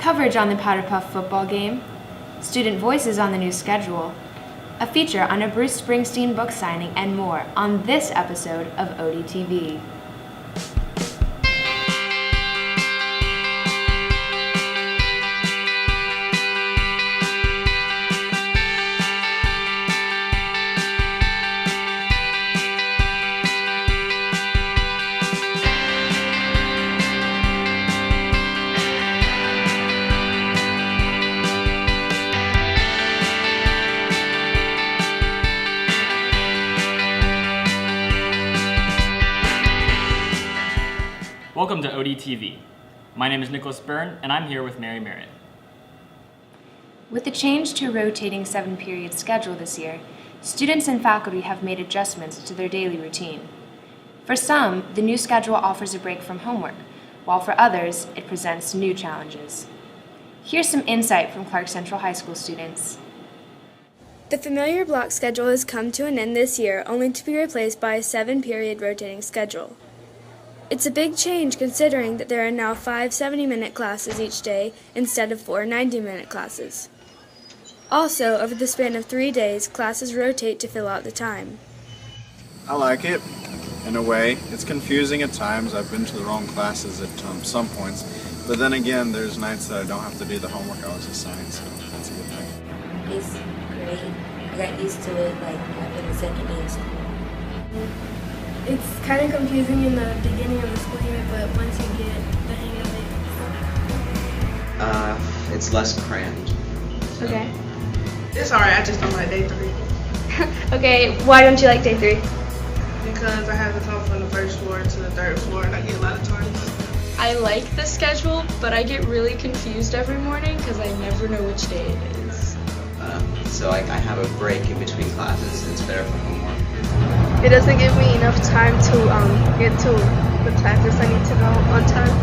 coverage on the Powder Puff football game, student voices on the new schedule, a feature on a Bruce Springsteen book signing, and more on this episode of ODTV. Welcome to ODTV. My name is Nicholas Byrne, and I'm here with Mary Merritt. With the change to a rotating 7-period schedule this year, students and faculty have made adjustments to their daily routine. For some, the new schedule offers a break from homework, while for others, it presents new challenges. Here's some insight from Clark Central High School students. The familiar block schedule has come to an end this year, only to be replaced by a 7-period rotating schedule. It's a big change considering that there are now 5 70-minute classes each day instead of 4 90-minute classes. Also, over the span of 3 days, classes rotate to fill out the time. I like it, in a way. It's confusing at times. I've been to the wrong classes at some points. But then again, there's nights that I don't have to do the homework I was assigned, so that's a good thing. It's great. I got used to it like after the second day of school. It's kind of confusing in the beginning of the school year, but once you get the hang of it, it's less crammed. Okay. It's alright, I just don't like day 3. Okay, why don't you like day 3? Because I have to come from the first floor to the third floor and I get a lot of tardies. I like the schedule, but I get really confused every morning because I never know which day it is. So I have a break in between classes, and it's better for homework. It doesn't give me enough time to get to the classes I need to go on time.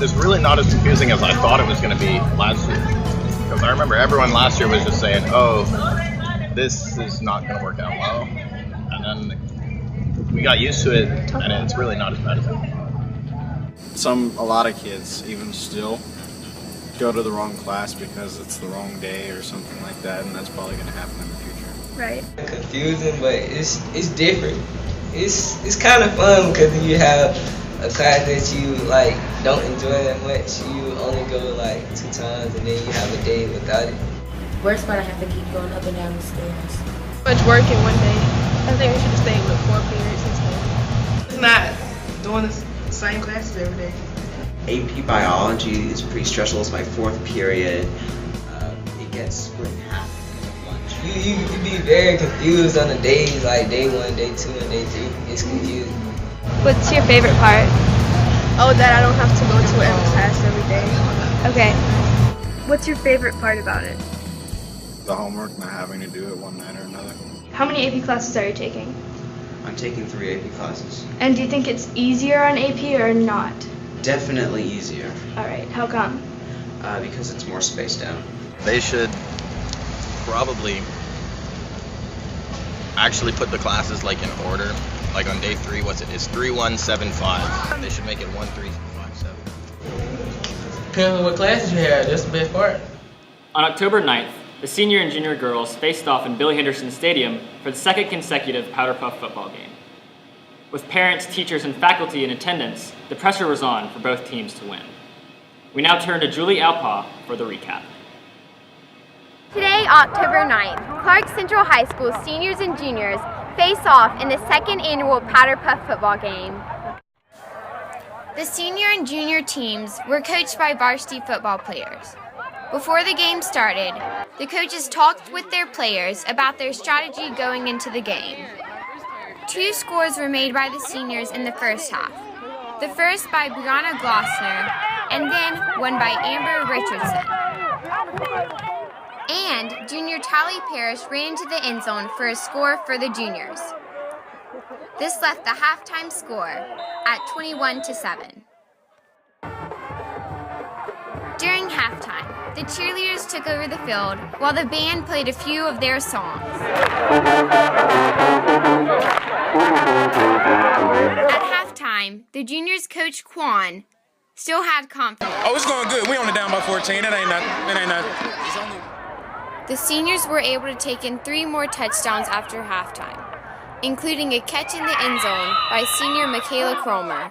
It's really not as confusing as I thought it was going to be last year. Because I remember everyone last year was just saying, oh, this is not going to work out well. And then we got used to it, and it's really not as bad as I thought. A lot of kids, even still, go to the wrong class because it's the wrong day or something like that, and that's probably going to happen in the future. Right. Confusing, but it's different. It's kind of fun because you have a class that you like don't enjoy that much. You only go like 2 times, and then you have a day without it. Worst part, I have to keep going up and down the stairs. Much work in one day. I think we should have stayed with 4 periods instead. It's not doing the same classes every day. AP Biology is pretty stressful. It's my 4th period. It gets split in half at lunch. You be very confused on the days, like day 1, day 2, and day 3. It's confusing. What's your favorite part? Oh, that I don't have to go to every class every day. Okay. What's your favorite part about it? The homework, not having to do it one night or another. How many AP classes are you taking? I'm taking 3 AP classes. And do you think it's easier on AP or not? Definitely easier, Alright, how come? because it's more spaced out. They should probably actually put the classes like in order. Like on day 3, it's 3175. They should make it 1357. Depends on what classes you have. That's the best part. On October 9th, the senior and junior girls faced off in Billy Henderson Stadium for the 2nd consecutive Powder Puff football game. With parents, teachers, and faculty in attendance, the pressure was on for both teams to win. We now turn to Julie Alpaw for the recap. Today, October 9th, Clark Central High School seniors and juniors face off in the 2nd annual Powder Puff football game. The senior and junior teams were coached by varsity football players. Before the game started, the coaches talked with their players about their strategy going into the game. 2 scores were made by the seniors in the first half. The first by Brianna Glossner, and then one by Amber Richardson. And junior Tally Parrish ran into the end zone for a score for the juniors. This left the halftime score at 21-7. During halftime, the cheerleaders took over the field while the band played a few of their songs. At halftime, the juniors' coach Quan still had confidence. Oh, it's going good. We only down by 14. It ain't nothing. It's only... The seniors were able to take in 3 more touchdowns after halftime, including a catch in the end zone by senior Michaela Cromer.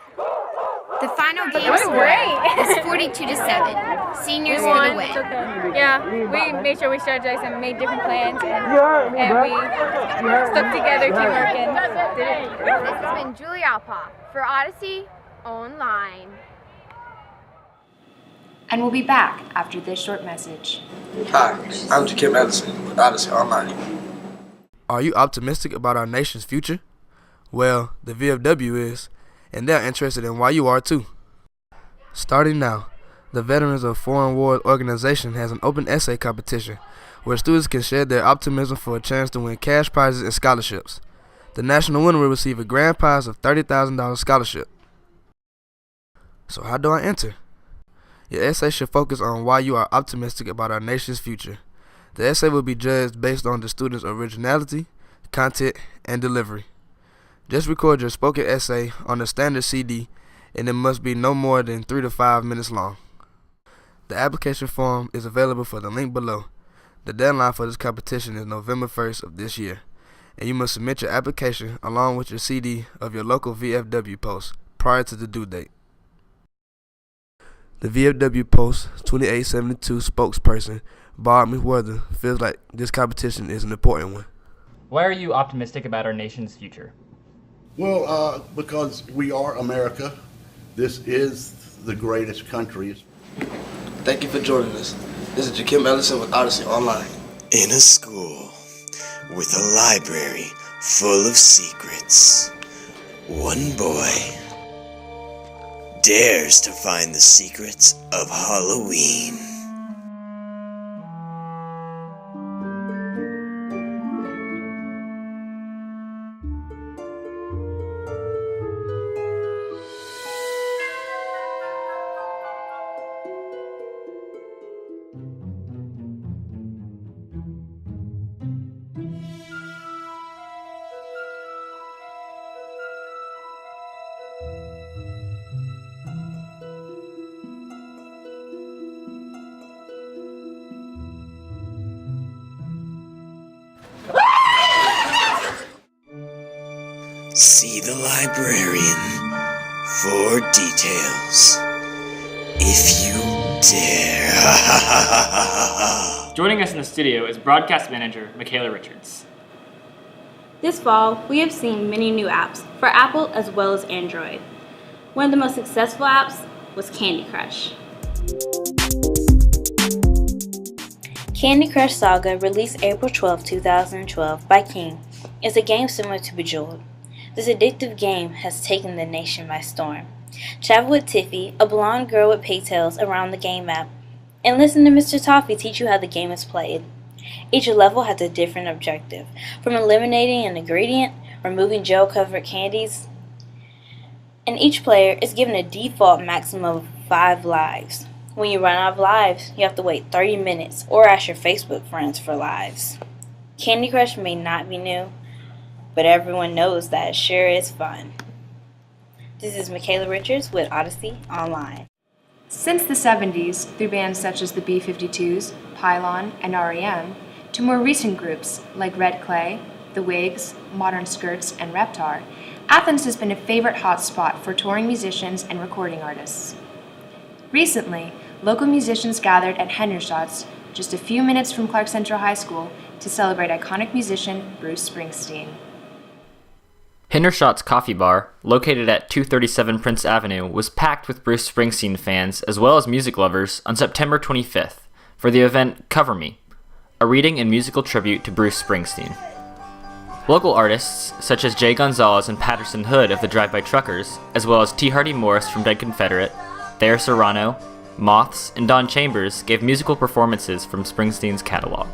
The final game score is 42-7. Seniors for the win. Yeah, we made sure we strategized and made different plans, and we stuck together, keep working. This has been Julie Alpa for Odyssey Online. And we'll be back after this short message. Hi, I'm Jakim Ellison with Odyssey Online. Are you optimistic about our nation's future? Well, the VFW is, and they're interested in why you are too. Starting now, the Veterans of Foreign War Organization has an open essay competition where students can share their optimism for a chance to win cash prizes and scholarships. The national winner will receive a grand prize of $30,000 scholarship. So how do I enter? Your essay should focus on why you are optimistic about our nation's future. The essay will be judged based on the student's originality, content, and delivery. Just record your spoken essay on a standard CD, and it must be no more than 3 to 5 minutes long. The application form is available for the link below. The deadline for this competition is November 1st of this year, and you must submit your application along with your CD of your local VFW post prior to the due date. The VFW Post 2872 spokesperson, Bob McWhorter, feels like this competition is an important one. Why are you optimistic about our nation's future? Well, because we are America. This is the greatest country. Thank you for joining us. This is Jakim Ellison with Odyssey Online. In a school with a library full of secrets, one boy dares to find the secrets of Halloween. See the librarian for details, if you dare. Joining us in the studio is broadcast manager Michaela Richards. This fall, we have seen many new apps for Apple as well as Android. One of the most successful apps was Candy Crush. Candy Crush Saga, released April 12, 2012 by King, is a game similar to Bejeweled. This addictive game has taken the nation by storm. Travel with Tiffy, a blonde girl with pigtails, around the game map, and listen to Mr. Toffee teach you how the game is played. Each level has a different objective, from eliminating an ingredient, removing gel-covered candies, and each player is given a default maximum of 5 lives. When you run out of lives, you have to wait 30 minutes or ask your Facebook friends for lives. Candy Crush may not be new, but everyone knows that it sure is fun. This is Michaela Richards with Odyssey Online. Since the 70s, through bands such as the B-52s, Pylon, and R.E.M., to more recent groups like Red Clay, The Wigs, Modern Skirts, and Reptar, Athens has been a favorite hotspot for touring musicians and recording artists. Recently, local musicians gathered at Hendershot's, just a few minutes from Clark Central High School, to celebrate iconic musician Bruce Springsteen. Hendershot's Coffee Bar, located at 237 Prince Avenue, was packed with Bruce Springsteen fans as well as music lovers on September 25th for the event Cover Me, a reading and musical tribute to Bruce Springsteen. Local artists such as Jay Gonzalez and Patterson Hood of the Drive-By Truckers, as well as T. Hardy Morris from Dead Confederate, Thayer Serrano, Moths, and Don Chambers gave musical performances from Springsteen's catalog.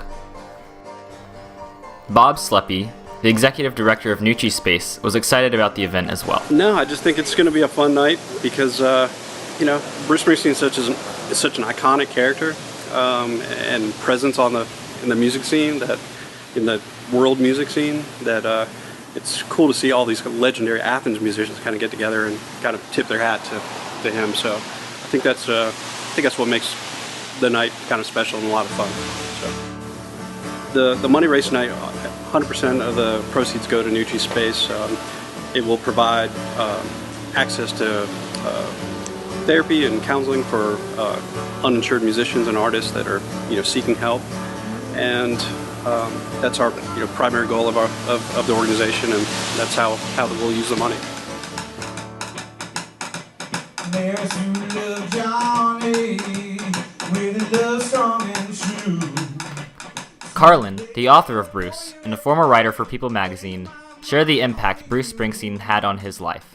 Bob Sleppy, the executive director of Nucci Space, was excited about the event as well. No, I just think it's going to be a fun night because, Bruce Springsteen is such an iconic character and presence in the music scene, in the world music scene, that it's cool to see all these legendary Athens musicians kind of get together and kind of tip their hat to him. So think that's what makes the night kind of special and a lot of fun. So the money race night, 100% of the proceeds go to NutriSpace. It will provide access to therapy and counseling for uninsured musicians and artists that are seeking help, and that's our primary goal of the organization, and that's how we'll use the money. There's who love Johnny with love strong and true. Carlin, the author of Bruce and a former writer for People magazine, shared the impact Bruce Springsteen had on his life.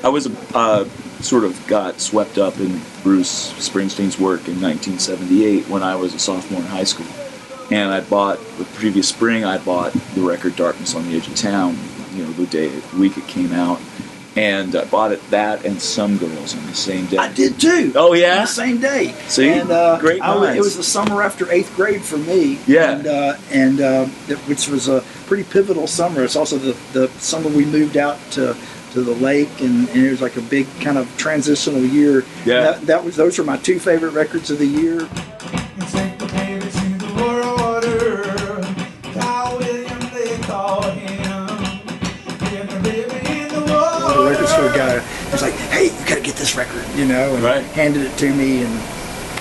I was sort of got swept up in Bruce Springsteen's work in 1978 when I was a sophomore in high school. And the previous spring, I bought the record Darkness on the Edge of Town, the week it came out. And I bought that and Some Girls on the same day. I did too. Oh, yeah? On the same day. See? And, great minds. It was the summer after 8th grade for me. Yeah. Which was a pretty pivotal summer. It's also the summer we moved out to the lake, and it was like a big kind of transitional year. Yeah. Those were my two favorite records of the year. Take the baby to the water. Kyle Williams, they call him. Get the baby in the water. The record store guy was like, "Hey, you gotta get this record," and handed it to me and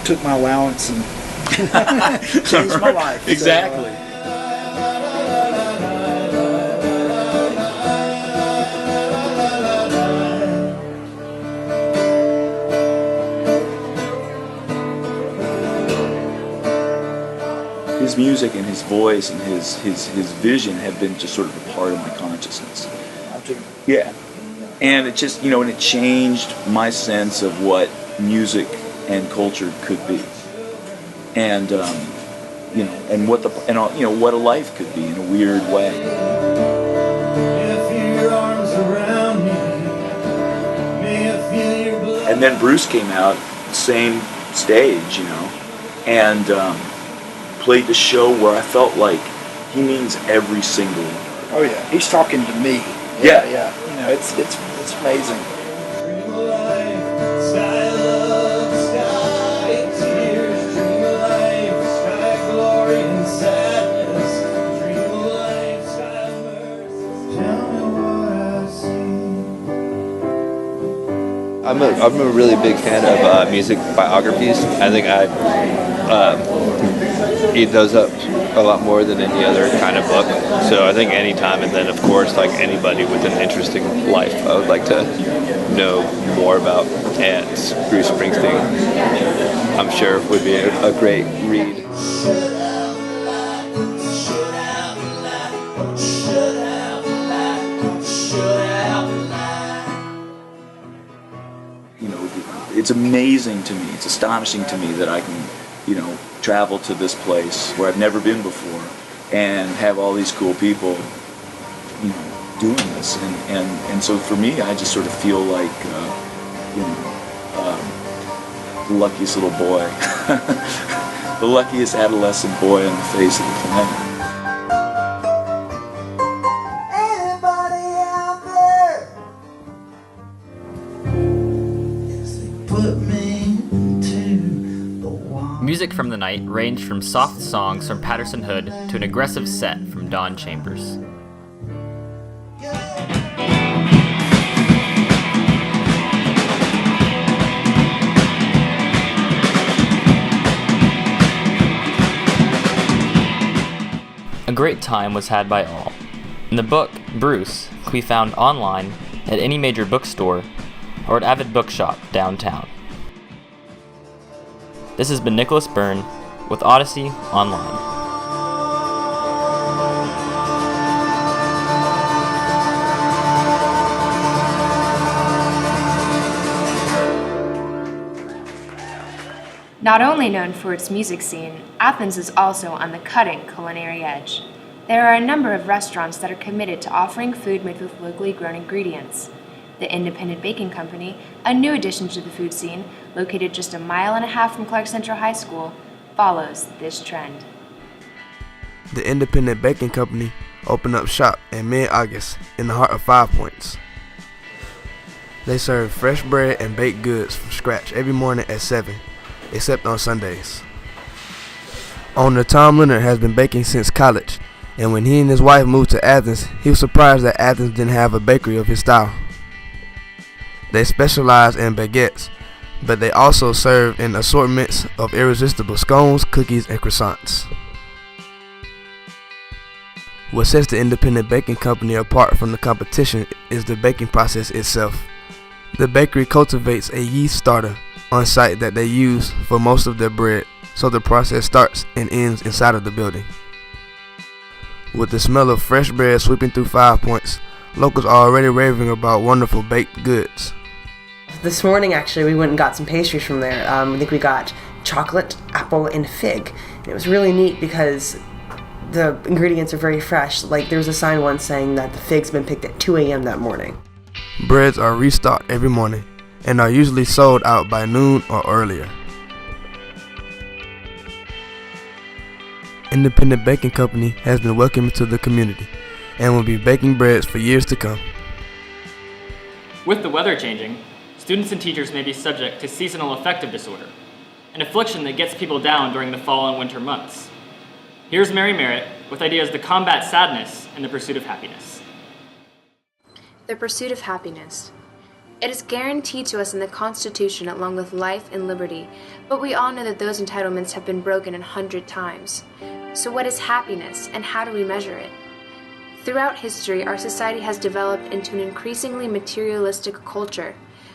took my allowance and changed my life. Exactly. So, his music and his voice and his vision have been just sort of a part of my consciousness. Yeah. And it just, and it changed my sense of what music and culture could be. And, and what what a life could be in a weird way. And then Bruce came out, same stage, and played the show where I felt like he means every single word. oh yeah, he's talking to me. Yeah. It's amazing. I'm a really big fan of music biographies. I think I eat those up a lot more than any other kind of book. So I think any time, and then of course, like anybody with an interesting life, I would like to know more about. And Bruce Springsteen, I'm sure, would be a great read. It's amazing to me, it's astonishing to me that I can, travel to this place where I've never been before and have all these cool people, doing this. And so for me, I just sort of feel like, the luckiest little boy, the luckiest adolescent boy on the face of the planet. Music from the night ranged from soft songs from Patterson Hood to an aggressive set from Don Chambers. A great time was had by all. And the book, Bruce, can be found online at any major bookstore or at Avid Bookshop downtown. This has been Nicholas Byrne with Odyssey Online. Not only known for its music scene, Athens is also on the cutting culinary edge. There are a number of restaurants that are committed to offering food made with locally grown ingredients. The Independent Baking Company, a new addition to the food scene, located just 1.5 miles from Clark Central High School, follows this trend. The Independent Baking Company opened up shop in mid-August in the heart of 5 Points. They serve fresh bread and baked goods from scratch every morning at 7, except on Sundays. Owner Tom Leonard has been baking since college, and when he and his wife moved to Athens, he was surprised that Athens didn't have a bakery of his style. They specialize in baguettes, but they also serve in assortments of irresistible scones, cookies, and croissants. What sets the independent baking company apart from the competition is the baking process itself. The bakery cultivates a yeast starter on site that they use for most of their bread, so the process starts and ends inside of the building. With the smell of fresh bread sweeping through 5 Points, locals are already raving about wonderful baked goods. This morning, actually, we went and got some pastries from there. I think we got chocolate, apple, and fig. And it was really neat because the ingredients are very fresh. Like, there was a sign once saying that the fig's been picked at 2 a.m. that morning. Breads are restocked every morning and are usually sold out by noon or earlier. Independent Baking Company has been welcomed to the community and will be baking breads for years to come. With the weather changing, students and teachers may be subject to seasonal affective disorder, an affliction that gets people down during the fall and winter months. Here's Mary Merritt with ideas to combat sadness in the pursuit of happiness. The pursuit of happiness. It is guaranteed to us in the Constitution along with life and liberty, but we all know that those entitlements have been broken 100 times. So what is happiness, and how do we measure it? Throughout history, our society has developed into an increasingly materialistic culture.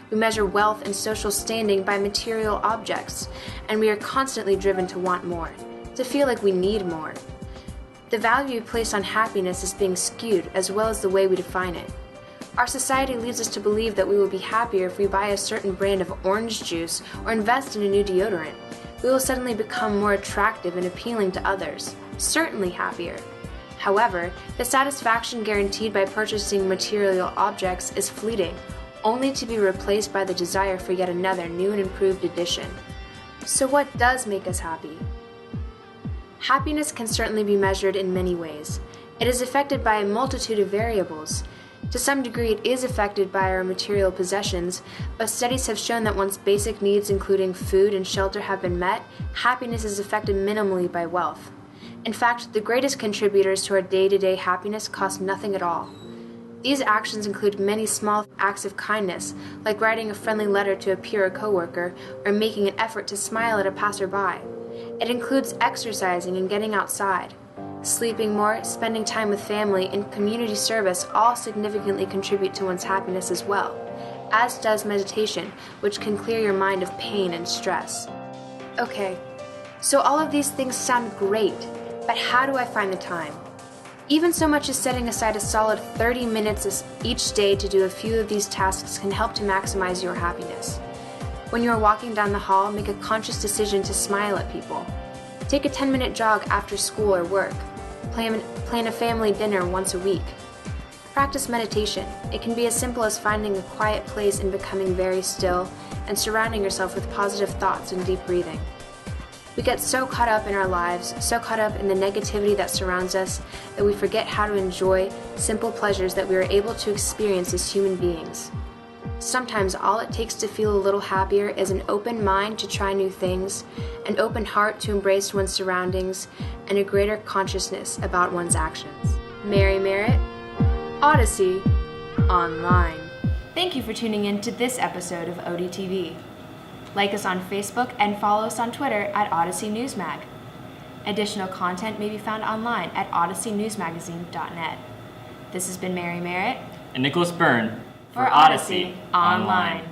We measure wealth and social standing by material objects, and we are constantly driven to want more, to feel like we need more. The value we place on happiness is being skewed, as well as the way we define it. Our society leads us to believe that we will be happier if we buy a certain brand of orange juice or invest in a new deodorant. We will suddenly become more attractive and appealing to others, certainly happier. However, the satisfaction guaranteed by purchasing material objects is fleeting, only to be replaced by the desire for yet another new and improved edition. So what does make us happy? Happiness can certainly be measured in many ways. It is affected by a multitude of variables. To some degree, it is affected by our material possessions, but studies have shown that once basic needs including food and shelter have been met, happiness is affected minimally by wealth. In fact, the greatest contributors to our day-to-day happiness cost nothing at all. These actions include many small acts of kindness, like writing a friendly letter to a peer or coworker, or making an effort to smile at a passerby. It includes exercising and getting outside. Sleeping more, spending time with family, and community service all significantly contribute to one's happiness as well, as does meditation, which can clear your mind of pain and stress. Okay, so all of these things sound great, but how do I find the time? Even so much as setting aside a solid 30 minutes each day to do a few of these tasks can help to maximize your happiness. When you are walking down the hall, make a conscious decision to smile at people. Take a 10-minute jog after school or work. Plan a family dinner once a week. Practice meditation. It can be as simple as finding a quiet place and becoming very still and surrounding yourself with positive thoughts and deep breathing. We get so caught up in our lives, so caught up in the negativity that surrounds us, that we forget how to enjoy simple pleasures that we are able to experience as human beings. Sometimes all it takes to feel a little happier is an open mind to try new things, an open heart to embrace one's surroundings, and a greater consciousness about one's actions. Mary Merritt, Odyssey, Online. Thank you for tuning in to this episode of ODTV. Like us on Facebook and follow us on Twitter at Odyssey Newsmag. Additional content may be found online at odysseynewsmagazine.net. This has been Mary Merritt and Nicholas Byrne for Odyssey Online.